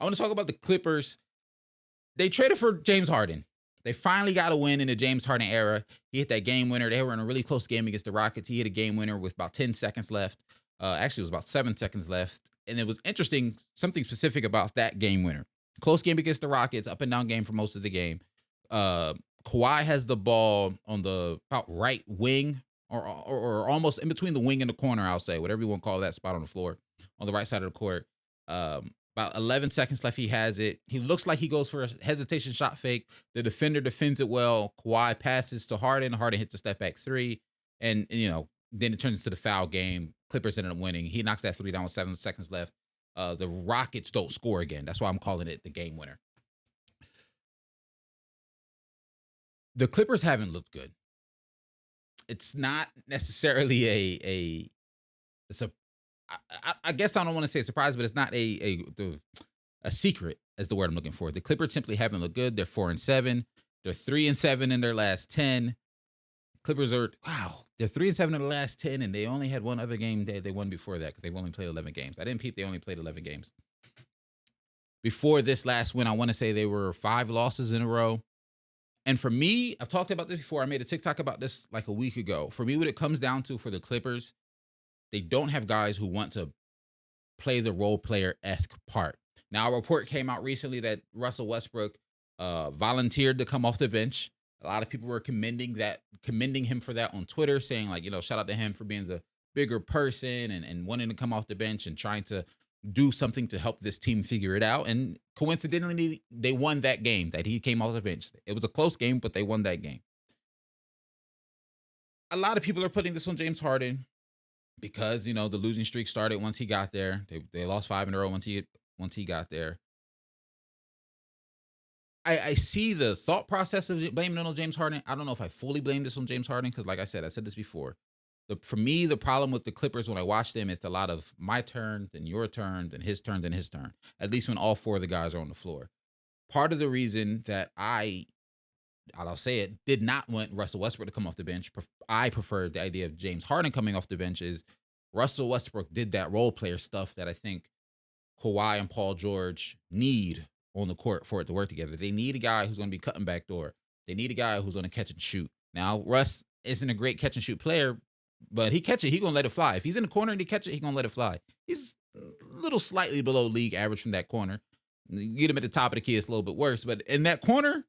I want to talk about the Clippers. They traded for James Harden. They finally got a win in the James Harden era. He hit that game winner. They were in a really close game against the Rockets. He hit a game winner with about 10 seconds left. Actually, it was about 7 seconds left. And it was interesting, something specific about that game winner. Close game against the Rockets, up and down game for most of the game. Kawhi has the ball on the about right wing or almost in between the wing and the corner, I'll say, whatever you want to call that spot on the floor, on the right side of the court. About 11 seconds left, he has it. He looks like he goes for a hesitation shot fake. The defender defends it well. Kawhi passes to Harden. Harden hits a step back three. And then it turns into the foul game. Clippers ended up winning. He knocks that three down with 7 seconds left. The Rockets don't score again. That's why I'm calling it the game winner. The Clippers haven't looked good. It's not necessarily I guess I don't want to say a surprise, but it's not a secret, as the word I'm looking for. The Clippers simply haven't looked good. They're 4-7. They're 3-7 in their last 10. Clippers they're 3-7 in the last 10, and they only had one other game that they won before that because they've only played 11 games. I didn't peep. They only played 11 games. Before this last win, I want to say they were 5 losses in a row. And for me, I've talked about this before. I made a TikTok about this like a week ago. For me, what it comes down to for the Clippers, they don't have guys who want to play the role player-esque part. Now, a report came out recently that Russell Westbrook volunteered to come off the bench. A lot of people were commending him for that on Twitter, saying like, shout out to him for being the bigger person and wanting to come off the bench and trying to do something to help this team figure it out. And coincidentally, they won that game that he came off the bench. It was a close game, but they won that game. A lot of people are putting this on James Harden because, the losing streak started once he got there. They lost 5 in a row once he got there. I see the thought process of blaming it on James Harden. I don't know if I fully blame this on James Harden because, like I said this before. For me, the problem with the Clippers when I watch them, it's a lot of my turn, then your turn, then his turn, then his turn. At least when all 4 of the guys are on the floor. Part of the reason that I'll say it, did not want Russell Westbrook to come off the bench. I preferred the idea of James Harden coming off the bench is Russell Westbrook did that role player stuff that I think Kawhi and Paul George need on the court for it to work together. They need a guy who's going to be cutting back door. They need a guy who's going to catch and shoot. Now, Russ isn't a great catch and shoot player, but he catch it, he going to let it fly. If he's in the corner and he catch it, he going to let it fly. He's a little slightly below league average from that corner. You get him at the top of the key, it's a little bit worse. But in that corner,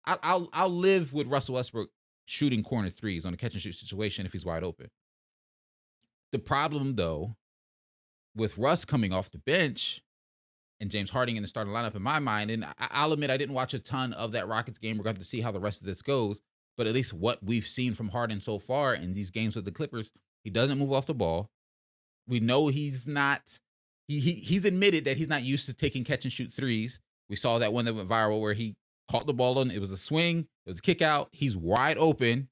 I'll live with Russell Westbrook shooting corner threes on a catch and shoot situation if he's wide open. The problem, though, with Russ coming off the bench and James Harden in the starting lineup, in my mind, and I'll admit I didn't watch a ton of that Rockets game. We're going to see how the rest of this goes. But at least what we've seen from Harden so far in these games with the Clippers, he doesn't move off the ball. We know he's not. He's admitted that he's not used to taking catch and shoot threes. We saw that one that went viral where he caught the ball on. It was a swing. It was a kick out. He's wide open.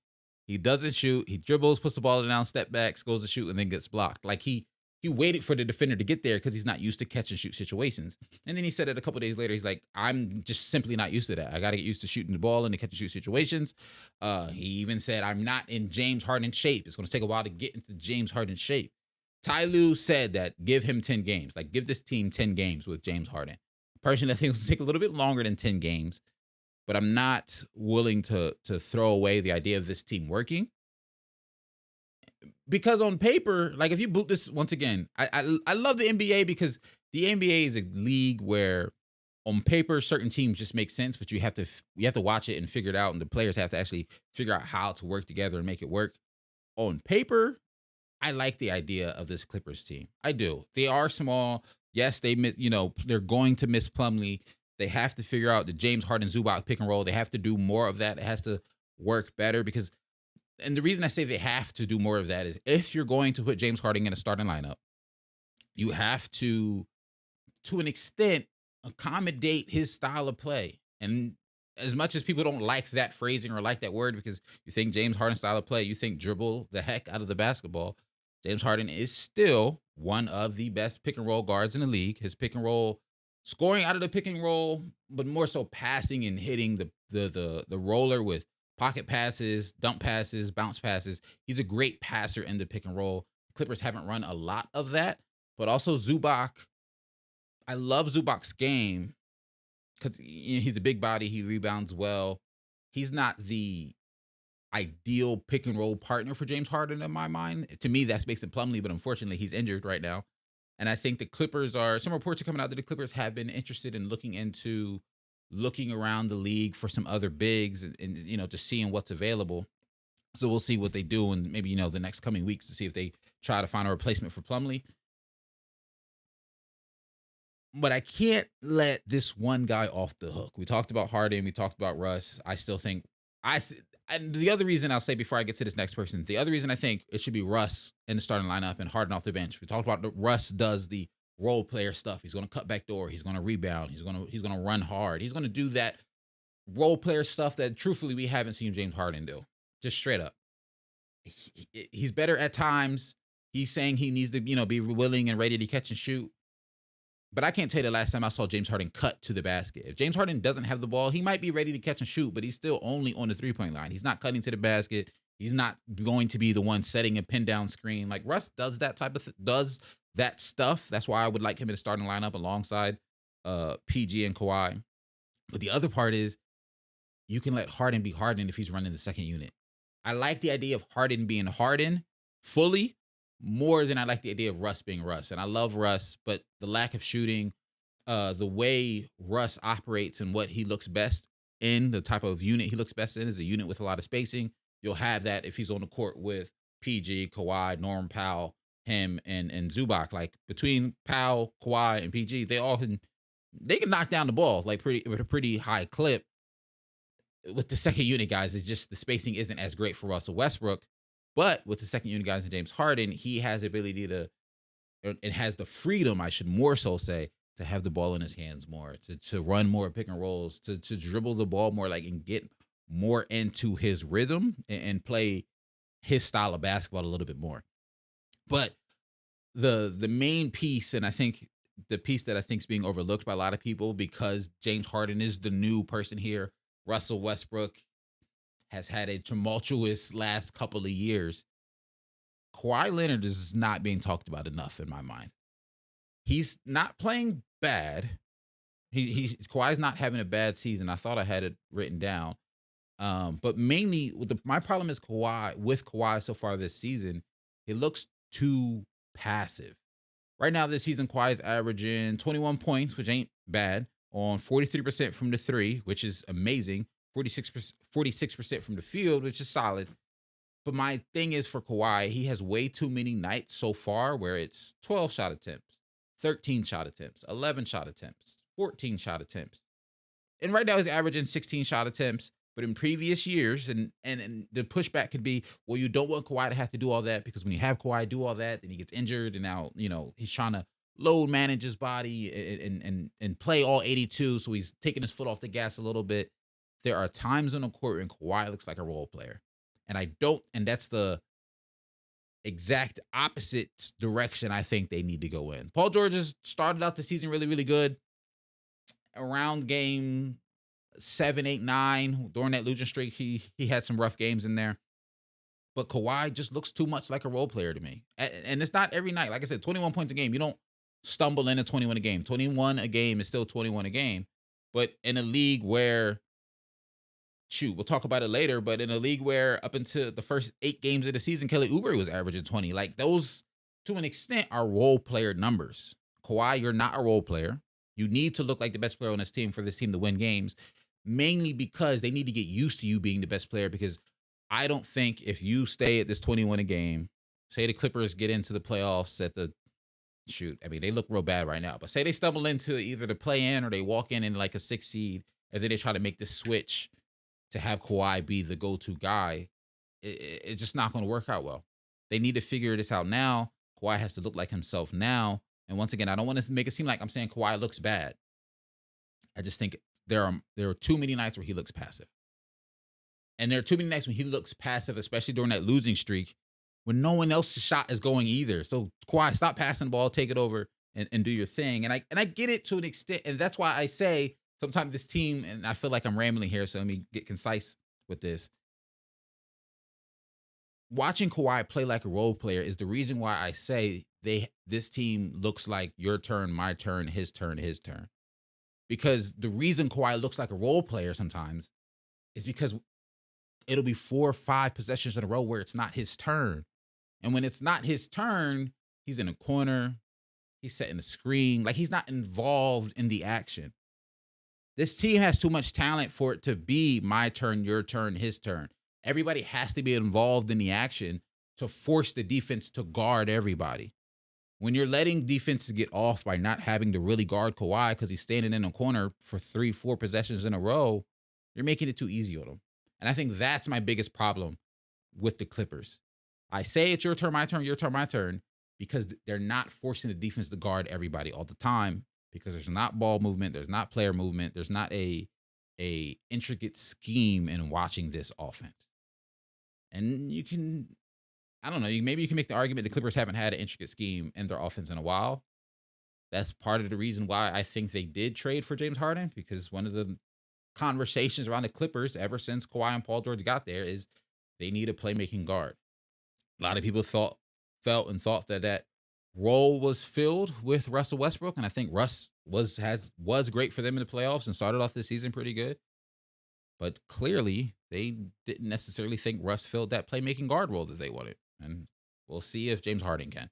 He doesn't shoot. He dribbles, puts the ball down, step backs, goes to shoot, and then gets blocked. Like he waited for the defender to get there because he's not used to catch and shoot situations. And then he said it a couple days later. He's like, I'm just simply not used to that. I got to get used to shooting the ball in the catch and shoot situations. He even said, I'm not in James Harden shape. It's going to take a while to get into James Harden shape. Ty Lue said that give him 10 games. Like give this team 10 games with James Harden. Personally, I think it's going to take a little bit longer than 10 games. But I'm not willing to throw away the idea of this team working. Because on paper, like if you boot this once again, I love the NBA because the NBA is a league where on paper certain teams just make sense, but you have to watch it and figure it out, and the players have to actually figure out how to work together and make it work. On paper, I like the idea of this Clippers team. I do. They are small. Yes, they're going to miss Plumlee. They have to figure out the James Harden-Zubac pick and roll. They have to do more of that. It has to work better because. And the reason I say they have to do more of that is if you're going to put James Harden in a starting lineup, you have to an extent, accommodate his style of play. And as much as people don't like that phrasing or like that word because you think James Harden's style of play, you think dribble the heck out of the basketball, James Harden is still one of the best pick and roll guards in the league. His pick and roll, scoring out of the pick and roll, but more so passing and hitting the roller with pocket passes, dump passes, bounce passes. He's a great passer in the pick and roll. Clippers haven't run a lot of that, but also Zubac, I love Zubac's game because he's a big body. He rebounds well. He's not the ideal pick and roll partner for James Harden in my mind. To me, that's Mason Plumlee, but unfortunately, he's injured right now. And I think the Clippers are some reports are coming out that the Clippers have been interested in looking around the league for some other bigs and just seeing what's available. So we'll see what they do and maybe the next coming weeks to see if they try to find a replacement for Plumlee. But I can't let this one guy off the hook. We talked about Harden, we talked about Russ. I still think and the other reason I'll say before I get to this next person, the other reason I think it should be Russ in the starting lineup and Harden off the bench. We talked about Russ does the role player stuff. He's going to cut back door. He's going to rebound. He's going to run hard. He's going to do that role player stuff that truthfully we haven't seen James Harden do. Just straight up. He's better at times. He's saying he needs to, be willing and ready to catch and shoot. But I can't tell you the last time I saw James Harden cut to the basket. If James Harden doesn't have the ball, he might be ready to catch and shoot, but he's still only on the 3-point line. He's not cutting to the basket. He's not going to be the one setting a pin down screen. Like Russ does that does that stuff. That's why I would like him in the starting lineup alongside PG and Kawhi. But the other part is you can let Harden be Harden if he's running the second unit. I like the idea of Harden being Harden fully more than I like the idea of Russ being Russ. And I love Russ, but the lack of shooting, the way Russ operates and what he looks best in, the type of unit he looks best in is a unit with a lot of spacing. You'll have that if he's on the court with PG, Kawhi, Norm Powell, him, and Zubac. Like between Powell, Kawhi, and PG, they can knock down the ball like with a pretty high clip. With the second unit guys, it's just the spacing isn't as great for Russell Westbrook. But with the second unit guys and James Harden, he has the ability it has the freedom, I should more so say, to have the ball in his hands more, to run more pick and rolls, to dribble the ball more, and get more into his rhythm and play his style of basketball a little bit more. But the main piece, and I think the piece that I think is being overlooked by a lot of people because James Harden is the new person here, Russell Westbrook has had a tumultuous last couple of years. Kawhi Leonard is not being talked about enough in my mind. He's not playing bad. Kawhi's not having a bad season. I thought I had it written down. But mainly my problem is with Kawhi so far this season, it looks too passive. Right now this season, Kawhi is averaging 21 points, which ain't bad, on 43% from the three, which is amazing. 46% from the field, which is solid. But my thing is for Kawhi, he has way too many nights so far where it's 12 shot attempts, 13 shot attempts, 11 shot attempts, 14 shot attempts. And right now he's averaging 16 shot attempts. But in previous years, and the pushback could be, well, you don't want Kawhi to have to do all that because when you have Kawhi do all that, then he gets injured. And now, he's trying to load manage his body and play all 82. So he's taking his foot off the gas a little bit. There are times on the court when Kawhi looks like a role player. And that's the exact opposite direction I think they need to go in. Paul George has started out the season really, really good. Around game 7, 8, 9, during that losing streak, he had some rough games in there. But Kawhi just looks too much like a role player to me. And it's not every night. Like I said, 21 points a game. You don't stumble into 21 a game. 21 a game is still 21 a game. But in a league where, we'll talk about it later, but in a league where up until the first 8 games of the season, Kelly Oubre was averaging 20. Like those, to an extent, are role player numbers. Kawhi, you're not a role player. You need to look like the best player on this team for this team to win games, mainly because they need to get used to you being the best player, because I don't think if you stay at this 21 a game, say the Clippers get into the playoffs at they look real bad right now, but say they stumble into either the play-in or they walk in like a 6 seed, and then they try to make this switch to have Kawhi be the go-to guy, it's just not going to work out well. They need to figure this out now. Kawhi has to look like himself now. And once again, I don't want to make it seem like I'm saying Kawhi looks bad. I just think there are too many nights where he looks passive. And there are too many nights when he looks passive, especially during that losing streak, when no one else's shot is going either. So Kawhi, stop passing the ball, take it over, and do your thing. And I get it to an extent, and that's why I say sometimes this team, and I feel like I'm rambling here, so let me get concise with this. Watching Kawhi play like a role player is the reason why I say this team looks like your turn, my turn, his turn, his turn. Because the reason Kawhi looks like a role player sometimes is because it'll be 4 or 5 possessions in a row where it's not his turn. And when it's not his turn, he's in a corner, he's setting the screen, like he's not involved in the action. This team has too much talent for it to be my turn, your turn, his turn. Everybody has to be involved in the action to force the defense to guard everybody. When you're letting defenses get off by not having to really guard Kawhi because he's standing in a corner for 3, 4 possessions in a row, you're making it too easy on him. And I think that's my biggest problem with the Clippers. I say it's your turn, my turn, your turn, my turn, because they're not forcing the defense to guard everybody all the time because there's not ball movement, there's not player movement, there's not a intricate scheme in watching this offense. And you can, I don't know, maybe you can make the argument the Clippers haven't had an intricate scheme in their offense in a while. That's part of the reason why I think they did trade for James Harden, because one of the conversations around the Clippers ever since Kawhi and Paul George got there is they need a playmaking guard. A lot of people felt and thought that role was filled with Russell Westbrook, and I think Russ was great for them in the playoffs and started off this season pretty good. But clearly, they didn't necessarily think Russ filled that playmaking guard role that they wanted, and we'll see if James Harden can.